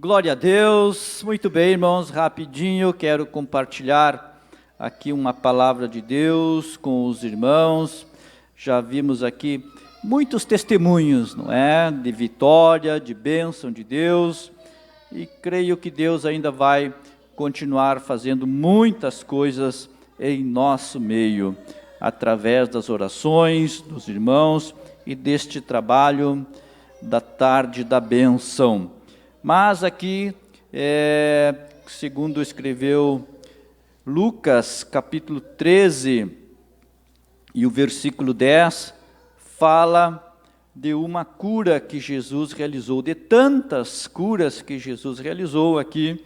Glória a Deus, muito bem, irmãos, rapidinho, quero compartilhar aqui uma palavra de Deus com os irmãos. Já vimos aqui muitos testemunhos, não é? De vitória, de bênção de Deus, e creio que Deus ainda vai continuar fazendo muitas coisas em nosso meio, através das orações dos irmãos e deste trabalho da tarde da bênção. Mas aqui, segundo escreveu Lucas, capítulo 13, e o versículo 10, fala de uma cura que Jesus realizou. De tantas curas que Jesus realizou, aqui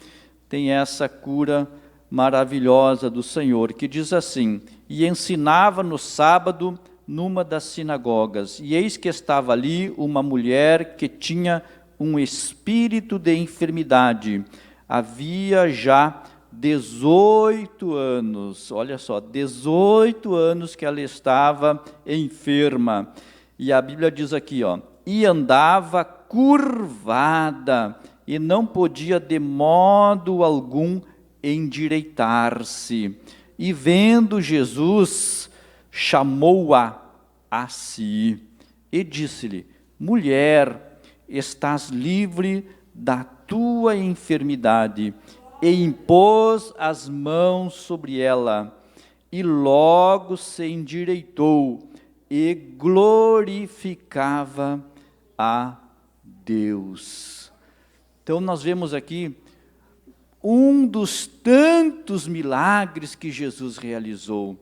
tem essa cura maravilhosa do Senhor, que diz assim: e ensinava no sábado numa das sinagogas, e eis que estava ali uma mulher que tinha um espírito de enfermidade, havia já 18 anos, olha só, 18 anos que ela estava enferma, e a Bíblia diz aqui, e andava curvada, e não podia de modo algum endireitar-se, e vendo Jesus, chamou-a a si, e disse-lhe: mulher, estás livre da tua enfermidade, e impôs as mãos sobre ela, e logo se endireitou, e glorificava a Deus. Então nós vemos aqui um dos tantos milagres que Jesus realizou.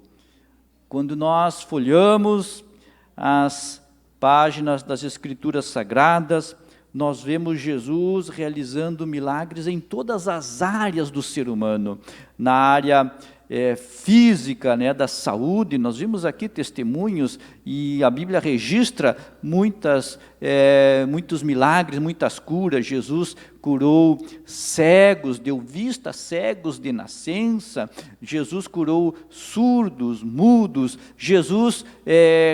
Quando nós folhamos as páginas das Escrituras Sagradas, nós vemos Jesus realizando milagres em todas as áreas do ser humano. Na área física, da saúde, nós vimos aqui testemunhos, e a Bíblia registra muitos milagres, muitas curas. Jesus curou cegos, deu vista a cegos de nascença. Jesus curou surdos, mudos. Jesus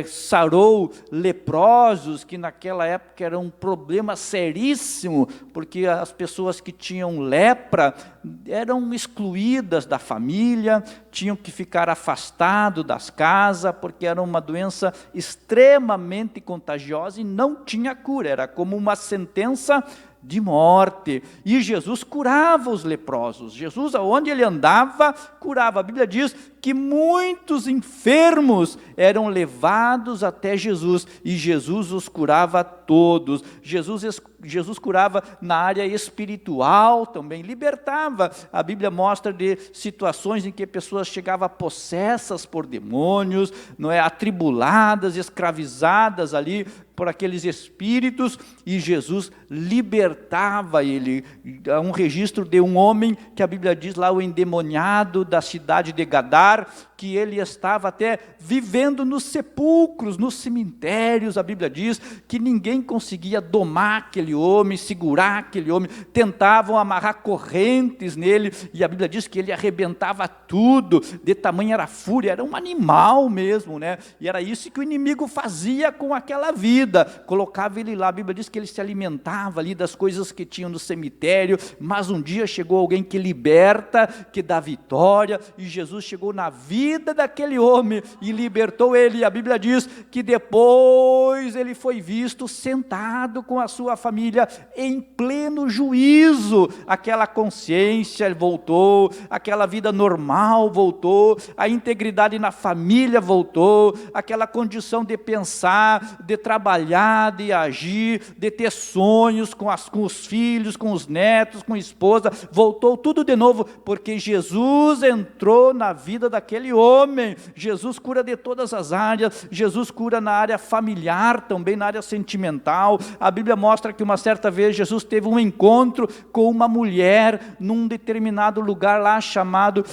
sarou leprosos, que naquela época era um problema seríssimo, porque as pessoas que tinham lepra eram excluídas da família, tinham que ficar afastados das casas, porque era uma doença extremamente contagiosa e não tinha cura, era como uma sentença de morte. E Jesus curava os leprosos. Jesus, aonde ele andava, curava. A Bíblia diz que muitos enfermos eram levados até Jesus, e Jesus os curava todos. Jesus curava na área espiritual também, libertava. A Bíblia mostra de situações em que pessoas chegavam possessas por demônios, atribuladas, escravizadas ali por aqueles espíritos, e Jesus libertava ele. Há um registro de um homem, que a Bíblia diz lá, o endemoniado da cidade de Gadar, que ele estava até vivendo nos sepulcros, nos cemitérios. A Bíblia diz que ninguém conseguia domar aquele homem, segurar aquele homem, tentavam amarrar correntes nele, e a Bíblia diz que ele arrebentava tudo, de tamanha era a fúria, era um animal mesmo, e era isso que o inimigo fazia com aquela vida, colocava ele lá. A Bíblia diz que ele se alimentava ali das coisas que tinham no cemitério, mas um dia chegou alguém que liberta, que dá vitória, e Jesus chegou na vida daquele homem e libertou ele. A Bíblia diz que depois ele foi visto sentado com a sua família em pleno juízo. Aquela consciência voltou, aquela vida normal voltou, a integridade na família voltou, aquela condição de pensar, de trabalhar, de agir, de ter sonhos com os filhos, com os netos, com a esposa, voltou tudo de novo, porque Jesus entrou na vida daquele homem. Jesus cura de todas as áreas. Jesus cura na área familiar, também na área sentimental. A Bíblia mostra que uma certa vez Jesus teve um encontro com uma mulher num determinado lugar lá chamado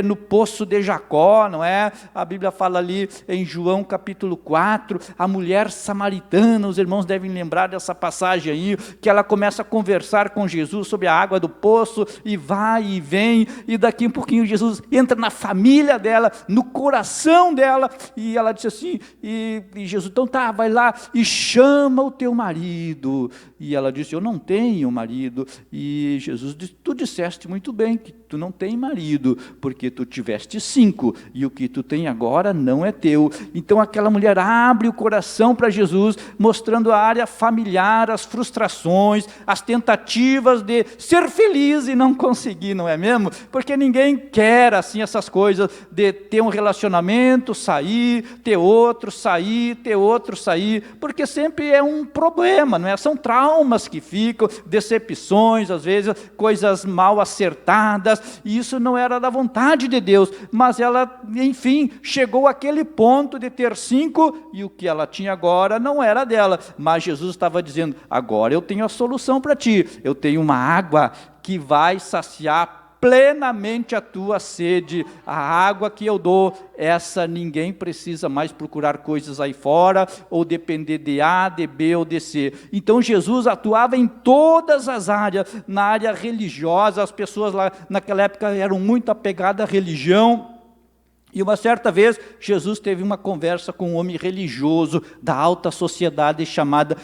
no Poço de Jacó, não é? A Bíblia fala ali em João capítulo 4, a mulher samaritana, os irmãos devem lembrar dessa passagem aí, que ela começa a conversar com Jesus sobre a água do poço, e vai e vem, e daqui um pouquinho Jesus entra na família dela, no coração dela, e ela disse assim, e Jesus, então tá, vai lá e chama o teu marido. E ela disse: eu não tenho marido. E Jesus disse: tu disseste muito bem que tu não tem marido, porque tu tiveste 5, e o que tu tem agora não é teu. Então aquela mulher abre o coração para Jesus, mostrando a área familiar, as frustrações, as tentativas de ser feliz e não conseguir, não é mesmo? Porque ninguém quer assim essas coisas de ter um relacionamento, sair, ter outro, sair, ter outro, sair, porque sempre é um problema, não é? São traumas que ficam, decepções, às vezes coisas mal acertadas, e isso não era da vontade de Deus, mas ela, enfim, chegou àquele ponto de ter 5, e o que ela tinha agora não era dela, mas Jesus estava dizendo: agora eu tenho a solução para ti, eu tenho uma água que vai saciar plenamente a tua sede, a água que eu dou, essa ninguém precisa mais procurar coisas aí fora, ou depender de A, de B ou de C. Então Jesus atuava em todas as áreas, na área religiosa, as pessoas lá naquela época eram muito apegadas à religião, e uma certa vez, Jesus teve uma conversa com um homem religioso da alta sociedade chamado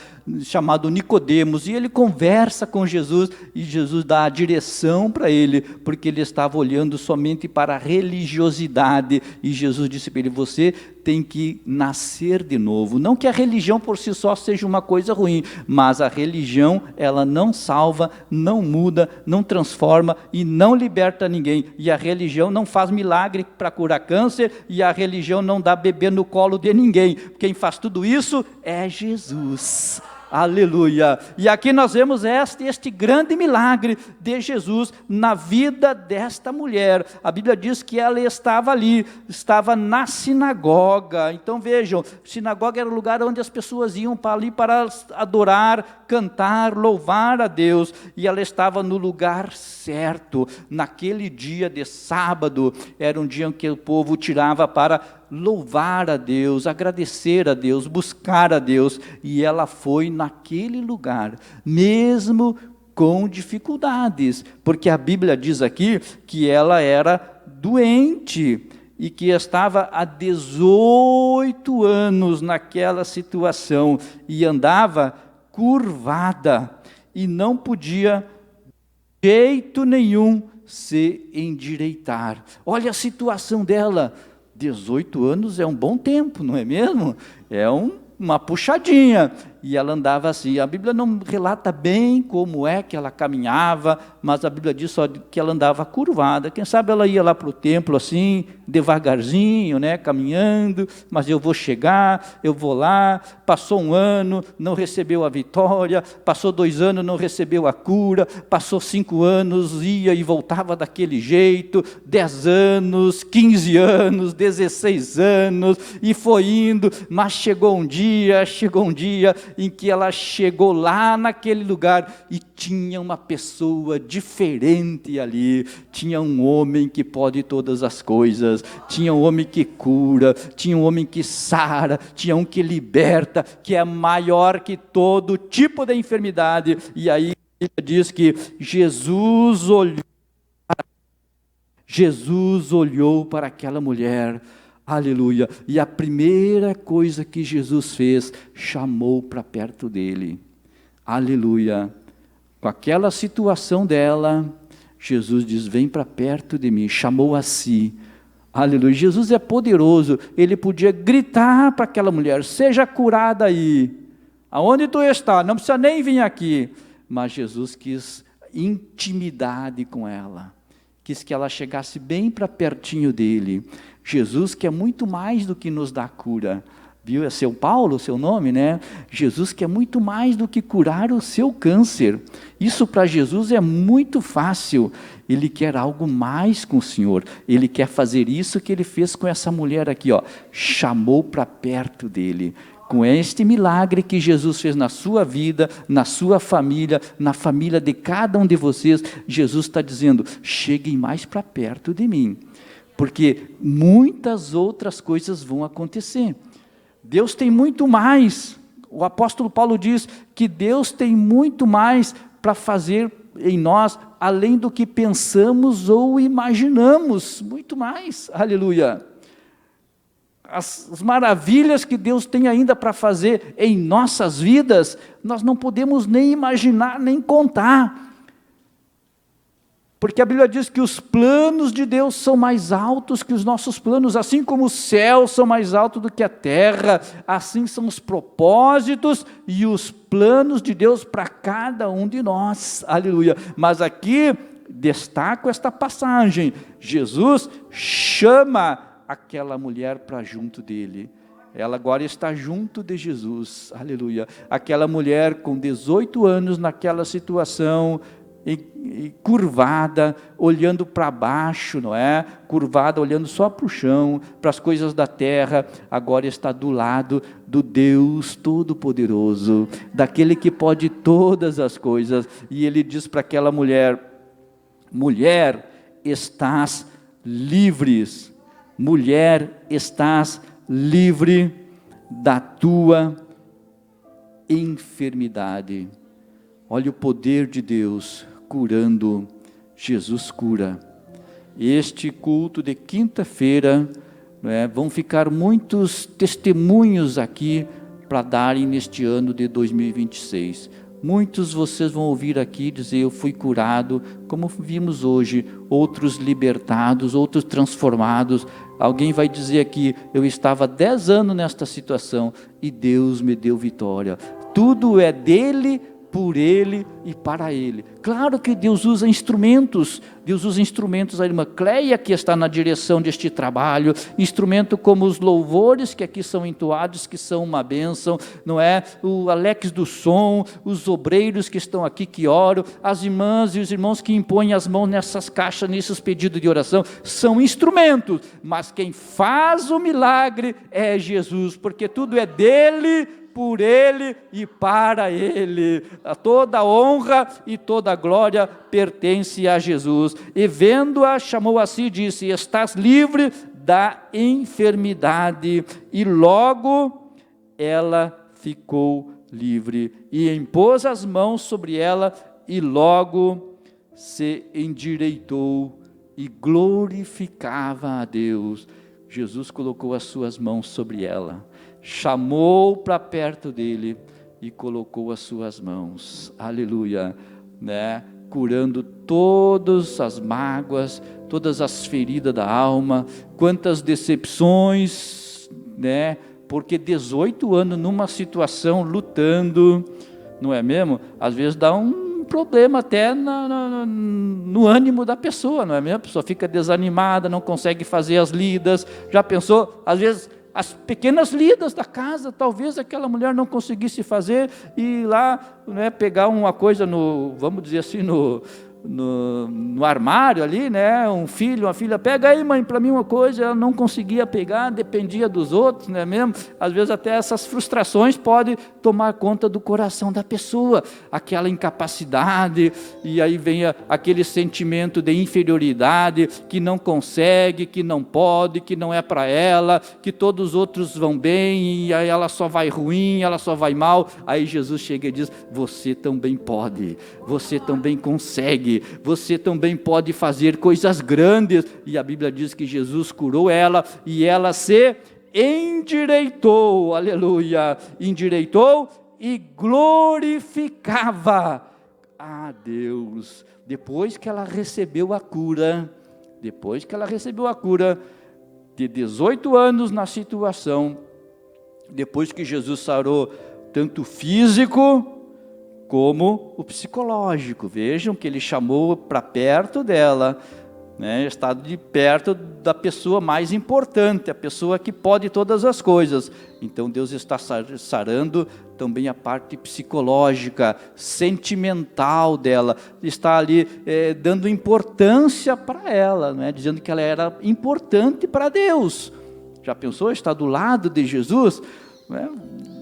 Nicodemos, e ele conversa com Jesus, e Jesus dá a direção para ele, porque ele estava olhando somente para a religiosidade, e Jesus disse para ele: você tem que nascer de novo. Não que a religião por si só seja uma coisa ruim, mas a religião, ela não salva, não muda, não transforma e não liberta ninguém, e a religião não faz milagre para curar câncer, e a religião não dá bebê no colo de ninguém. Quem faz tudo isso é Jesus. Aleluia! E aqui nós vemos este grande milagre de Jesus na vida desta mulher. A Bíblia diz que ela estava ali, estava na sinagoga. Então vejam, sinagoga era o lugar onde as pessoas iam para ali para adorar, cantar, louvar a Deus. E ela estava no lugar certo, naquele dia de sábado. Era um dia em que o povo tirava para louvar a Deus, agradecer a Deus, buscar a Deus, e ela foi naquele lugar, mesmo com dificuldades, porque a Bíblia diz aqui que ela era doente, e que estava há 18 anos naquela situação, e andava curvada, e não podia de jeito nenhum se endireitar. Olha a situação dela. 18 anos é um bom tempo, não é mesmo? É uma puxadinha, e ela andava assim. A Bíblia não relata bem como é que ela caminhava, mas a Bíblia diz só que ela andava curvada. Quem sabe ela ia lá para o templo assim, devagarzinho, né, caminhando, mas eu vou chegar, eu vou lá. Passou 1 ano, não recebeu a vitória, passou 2 anos, não recebeu a cura, passou 5 anos, ia e voltava daquele jeito, 10 anos, 15 anos, 16 anos, e foi indo, mas chegou um dia em que ela chegou lá naquele lugar, e tinha uma pessoa diferente ali, tinha um homem que pode todas as coisas, tinha um homem que cura, tinha um homem que sara, tinha um que liberta, que é maior que todo tipo de enfermidade. E aí diz que Jesus olhou para aquela mulher. Aleluia, e a primeira coisa que Jesus fez, chamou para perto dele. Aleluia, com aquela situação dela, Jesus diz: vem para perto de mim, chamou a si. Aleluia, Jesus é poderoso, ele podia gritar para aquela mulher: seja curada aí, aonde tu está, não precisa nem vir aqui. Mas Jesus quis intimidade com ela, quis que ela chegasse bem para pertinho dele. Jesus quer muito mais do que nos dar cura, viu? É seu Paulo, seu nome, né? Jesus quer muito mais do que curar o seu câncer. Isso para Jesus é muito fácil. Ele quer algo mais com o Senhor. Ele quer fazer isso que ele fez com essa mulher aqui, ó. Chamou para perto dele. Com este milagre que Jesus fez na sua vida, na sua família, na família de cada um de vocês, Jesus está dizendo: cheguem mais para perto de mim, porque muitas outras coisas vão acontecer. Deus tem muito mais. O apóstolo Paulo diz que Deus tem muito mais para fazer em nós, além do que pensamos ou imaginamos, muito mais. Aleluia. as maravilhas que Deus tem ainda para fazer em nossas vidas, nós não podemos nem imaginar, nem contar. Porque a Bíblia diz que os planos de Deus são mais altos que os nossos planos, assim como os céus são mais altos do que a terra, assim são os propósitos e os planos de Deus para cada um de nós, aleluia. Mas aqui, destaco esta passagem, Jesus chama aquela mulher para junto dele, ela agora está junto de Jesus, aleluia. Aquela mulher com 18 anos naquela situação, e curvada, olhando para baixo, não é? Curvada, olhando só para o chão, para as coisas da terra, agora está do lado do Deus Todo-Poderoso, daquele que pode todas as coisas, e ele diz para aquela mulher: mulher, estás livres, mulher, estás livre da tua enfermidade. Olha o poder de Deus curando. Jesus cura. Este culto de quinta-feira, vão ficar muitos testemunhos aqui para darem neste ano de 2026. Muitos vocês vão ouvir aqui dizer: eu fui curado, como vimos hoje, outros libertados, outros transformados. Alguém vai dizer aqui: eu estava 10 anos nesta situação e Deus me deu vitória. Tudo é dele, por Ele e para Ele. Claro que Deus usa instrumentos, a irmã Cleia, que está na direção deste trabalho, instrumento como os louvores que aqui são entoados, que são uma bênção, não é? O Alex do som, os obreiros que estão aqui, que oram, as irmãs e os irmãos que impõem as mãos nessas caixas, nesses pedidos de oração, são instrumentos, mas quem faz o milagre é Jesus, porque tudo é dele, por Ele e para Ele. Toda a honra e toda a glória pertence a Jesus. E vendo-a, chamou a si e disse: estás livre da enfermidade. E logo ela ficou livre. E impôs as mãos sobre ela e logo se endireitou e glorificava a Deus. Jesus colocou as suas mãos sobre ela, chamou para perto dele e colocou as suas mãos, aleluia, curando todas as mágoas, todas as feridas da alma, quantas decepções, porque 18 anos numa situação lutando, não é mesmo? Às vezes dá um problema até no ânimo da pessoa, não é mesmo? A pessoa fica desanimada, não consegue fazer as lidas. Já pensou, às vezes, as pequenas lidas da casa, talvez aquela mulher não conseguisse fazer, e ir lá, pegar uma coisa vamos dizer assim, no armário ali, um filho, uma filha, pega aí, mãe, para mim uma coisa, ela não conseguia pegar, dependia dos outros, não é mesmo? Às vezes até essas frustrações podem tomar conta do coração da pessoa, aquela incapacidade, e aí vem aquele sentimento de inferioridade, que não consegue, que não pode, que não é para ela, que todos os outros vão bem, e aí ela só vai ruim, ela só vai mal. Aí Jesus chega e diz: você também pode, você também consegue, você também pode fazer coisas grandes. E a Bíblia diz que Jesus curou ela e ela se endireitou, aleluia, endireitou e glorificava a Deus. Depois que ela recebeu a cura, de 18 anos na situação, depois que Jesus sarou tanto físico como o psicológico. Vejam que ele chamou para perto dela, está de perto da pessoa mais importante, a pessoa que pode todas as coisas. Então Deus está sarando também a parte psicológica, sentimental dela, está ali dando importância para ela, dizendo que ela era importante para Deus. Já pensou, está do lado de Jesus?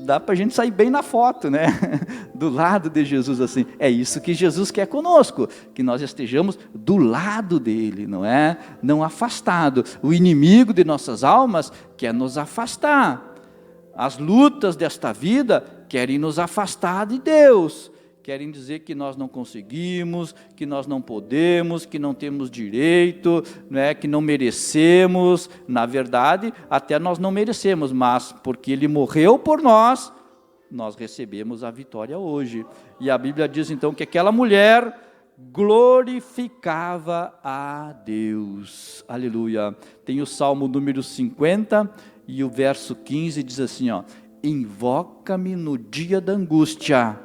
Dá para a gente sair bem na foto, do lado de Jesus assim. É isso que Jesus quer conosco, que nós estejamos do lado dele, não afastado. O inimigo de nossas almas quer nos afastar. As lutas desta vida querem nos afastar de Deus, querem dizer que nós não conseguimos, que nós não podemos, que não temos direito, né, que não merecemos. Na verdade, até nós não merecemos, mas porque Ele morreu por nós, nós recebemos a vitória hoje. E a Bíblia diz então que aquela mulher glorificava a Deus. Aleluia. Tem o Salmo número 50 e o verso 15 diz assim, ó: invoca-me no dia da angústia,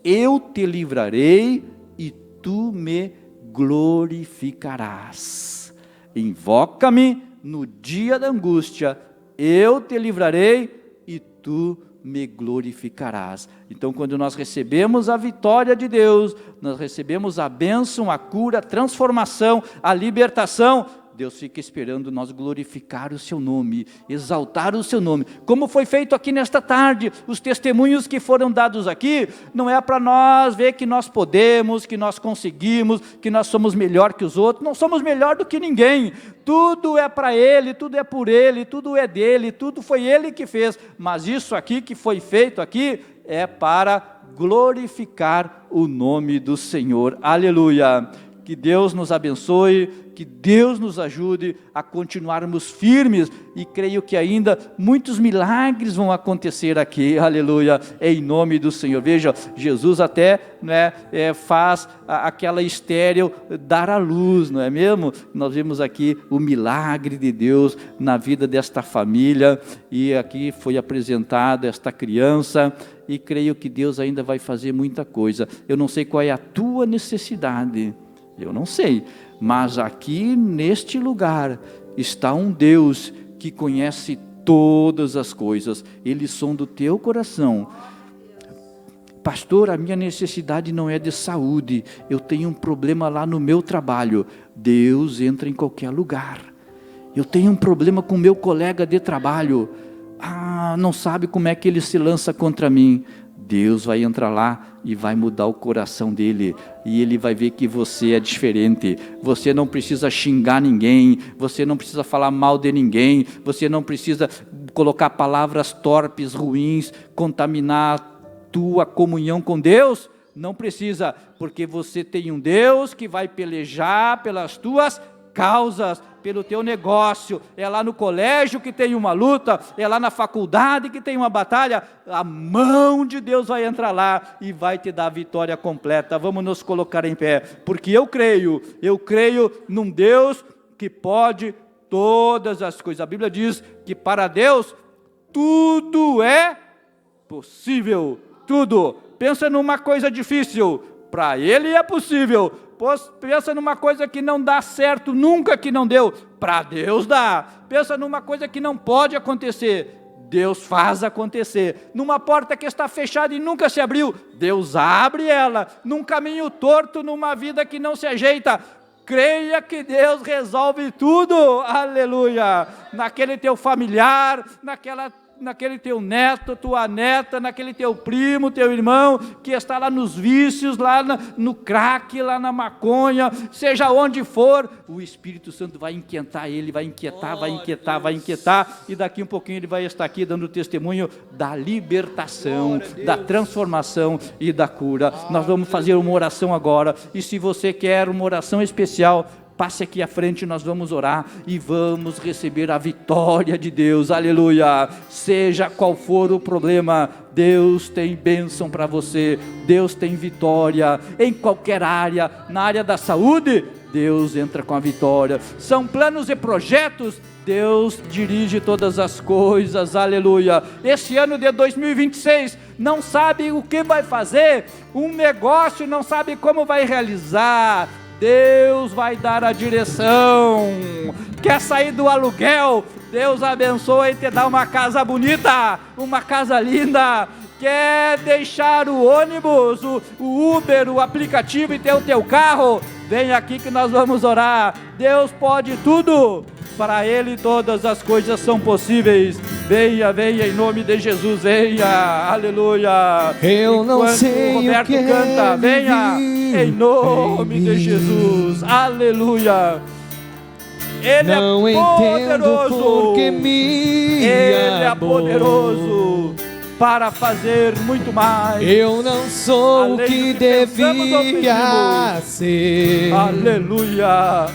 eu te livrarei e tu me glorificarás. Invoca-me no dia da angústia, eu te livrarei e tu me glorificarás. Então, quando nós recebemos a vitória de Deus, nós recebemos a bênção, a cura, a transformação, a libertação, Deus fica esperando nós glorificar o seu nome, exaltar o seu nome, como foi feito aqui nesta tarde. Os testemunhos que foram dados aqui, não é para nós ver que nós podemos, que nós conseguimos, que nós somos melhor que os outros. Não somos melhor do que ninguém, tudo é para Ele, tudo é por Ele, tudo é dEle, tudo foi Ele que fez, mas isso aqui que foi feito aqui, é para glorificar o nome do Senhor. Aleluia. Que Deus nos abençoe, que Deus nos ajude a continuarmos firmes, e creio que ainda muitos milagres vão acontecer aqui, aleluia, em nome do Senhor. Veja, Jesus até, né, faz aquela estéril dar à luz, não é mesmo? Nós vimos aqui o milagre de Deus na vida desta família, e aqui foi apresentada esta criança, e creio que Deus ainda vai fazer muita coisa. Eu não sei qual é a tua necessidade, eu não sei, mas aqui neste lugar está um Deus que conhece todas as coisas. Ele sonda o teu coração. Pastor, a minha necessidade não é de saúde, eu tenho um problema lá no meu trabalho. Deus entra em qualquer lugar. Eu tenho um problema com meu colega de trabalho, não sabe como é que ele se lança contra mim. Deus vai entrar lá e vai mudar o coração dele, e ele vai ver que você é diferente. Você não precisa xingar ninguém, você não precisa falar mal de ninguém, você não precisa colocar palavras torpes, ruins, contaminar tua comunhão com Deus. Não precisa, porque você tem um Deus que vai pelejar pelas tuas causas, pelo teu negócio. É lá no colégio que tem uma luta, é lá na faculdade que tem uma batalha. A mão de Deus vai entrar lá e vai te dar a vitória completa. Vamos nos colocar em pé, porque eu creio num Deus que pode todas as coisas. A Bíblia diz que para Deus tudo é possível, tudo. Pensa numa coisa difícil, para Ele é possível. Pensa numa coisa que não dá certo, nunca que não deu, para Deus dá. Pensa numa coisa que não pode acontecer, Deus faz acontecer. Numa porta que está fechada e nunca se abriu, Deus abre ela. Num caminho torto, numa vida que não se ajeita, creia que Deus resolve tudo, aleluia. Naquele teu familiar, naquele teu neto, tua neta, naquele teu primo, teu irmão, que está lá nos vícios, lá no crack, lá na maconha, seja onde for, o Espírito Santo vai inquietar ele, vai inquietar, e daqui um pouquinho ele vai estar aqui dando testemunho da libertação, da transformação e da cura. Nós vamos fazer uma oração agora, e se você quer uma oração especial, passe aqui à frente, nós vamos orar e vamos receber a vitória de Deus, aleluia. Seja qual for o problema, Deus tem bênção para você, Deus tem vitória, em qualquer área. Na área da saúde, Deus entra com a vitória. São planos e projetos, Deus dirige todas as coisas, aleluia. Esse ano de 2026, não sabe o que vai fazer, um negócio não sabe como vai realizar, Deus vai dar a direção. Quer sair do aluguel? Deus abençoe e te dá uma casa bonita, uma casa linda. Quer deixar o ônibus, o Uber, o aplicativo e ter o teu carro? Vem aqui que nós vamos orar. Deus pode tudo, para Ele todas as coisas são possíveis. Venha, venha em nome de Jesus, venha, aleluia. Eu não sei o Roberto canta, venha em nome de Jesus, aleluia. Ele não é poderoso, porque me Ele é amou. poderoso. para fazer muito mais. Eu não sou Além o do que que pensamos ou devia pedimos. ser. Aleluia.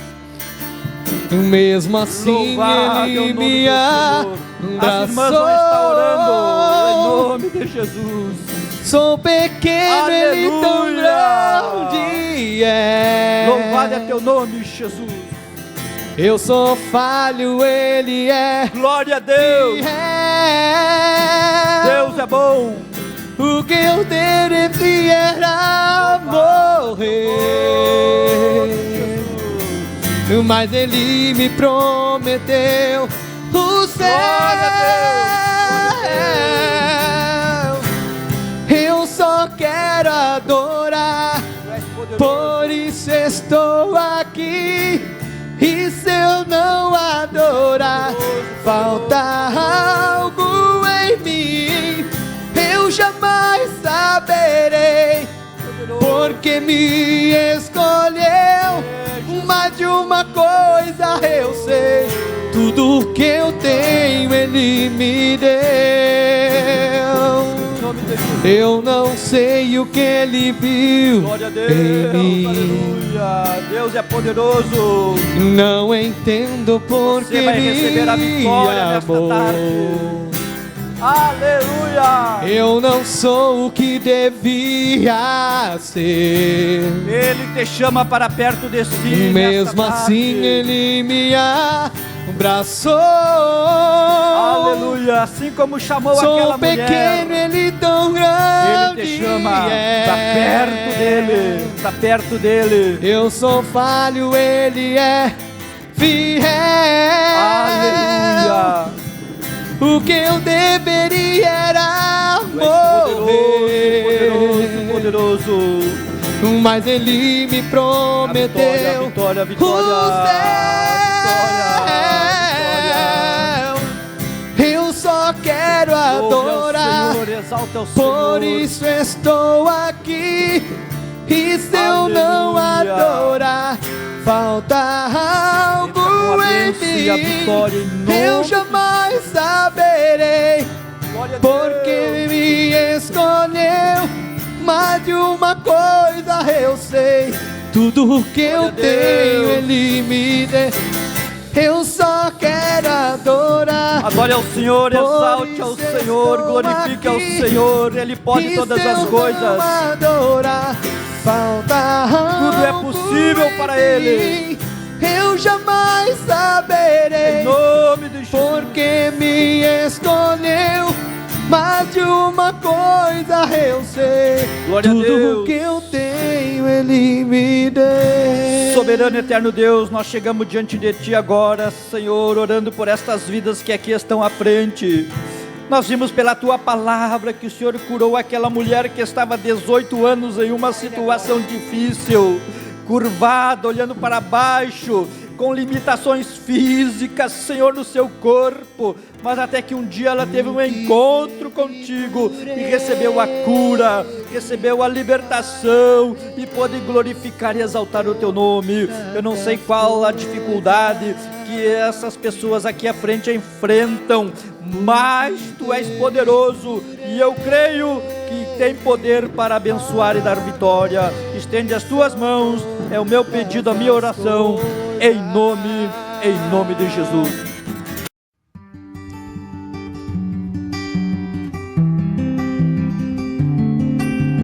Mesmo assim Louvado é o Ele nome do me Senhor. abraçou. As irmãs vão estar orando em nome de Jesus. Sou pequeno, Ele tão Aleluia. grande é. Louvado é teu nome, Jesus. Eu sou falho, Ele é. Glória a Deus. Deus é bom. O que eu devia era morrer, mas Ele me prometeu o céu. Eu só quero adorar, por isso estou aqui. E se eu não adorar, falta algo em mim. Eu jamais saberei, porque me escolheu. Mais de uma coisa eu sei, tudo que eu tenho Ele me deu. Eu não sei o que Ele viu Glória a Deus. em mim. Aleluia. Deus é poderoso. Não entendo por que Você vai receber a vitória me nesta amou. tarde. Aleluia. Eu não sou o que devia ser. Ele te chama para perto de si. Mesmo nesta assim tarde. Ele me abraçou. Aleluia. Assim como chamou Sou aquela pequeno, mulher, Ele tão grande Ele te chama é. para perto dele. Para perto dele. Eu sou falho, Ele é fiel. Aleluia. O que eu deveria era morrer, Poderoso. mas Ele me prometeu Vitória. o céu. Eu só quero adorar, Senhor, exalta o por Senhor. isso estou aqui. E se eu não Aleluia. adorar, falta algo a em bênção e a vitória em mim. nome Eu jamais saberei, Glória a porque Deus. me escolheu. Mais de uma coisa eu sei, tudo que eu a tenho Deus. Ele me deu. Eu só quero adorar. Adore ao Senhor, Por exalte ao isso Senhor, estou glorifique ao aqui. Senhor, Ele pode E todas se as eu coisas. não adorar, falta Tudo é algo possível em para Ele. mim. Eu jamais saberei, Em nome de Jesus. porque me escolheu. Mais de uma coisa eu sei, Glória a tudo Deus. que eu tenho Ele me deu. Soberano e eterno Deus, nós chegamos diante de Ti agora, Senhor, orando por estas vidas que aqui estão à frente. Nós vimos pela Tua palavra que o Senhor curou aquela mulher que estava há 18 anos em uma situação difícil, curvada, olhando para baixo, com limitações físicas, Senhor, no seu corpo, mas até que um dia ela teve um encontro contigo e recebeu a cura, recebeu a libertação e pôde glorificar e exaltar o teu nome. Eu não sei qual a dificuldade que essas pessoas aqui à frente enfrentam, mas tu és poderoso e eu creio que tem poder para abençoar e dar vitória. Estende as tuas mãos, é o meu pedido, a minha oração, em nome de Jesus.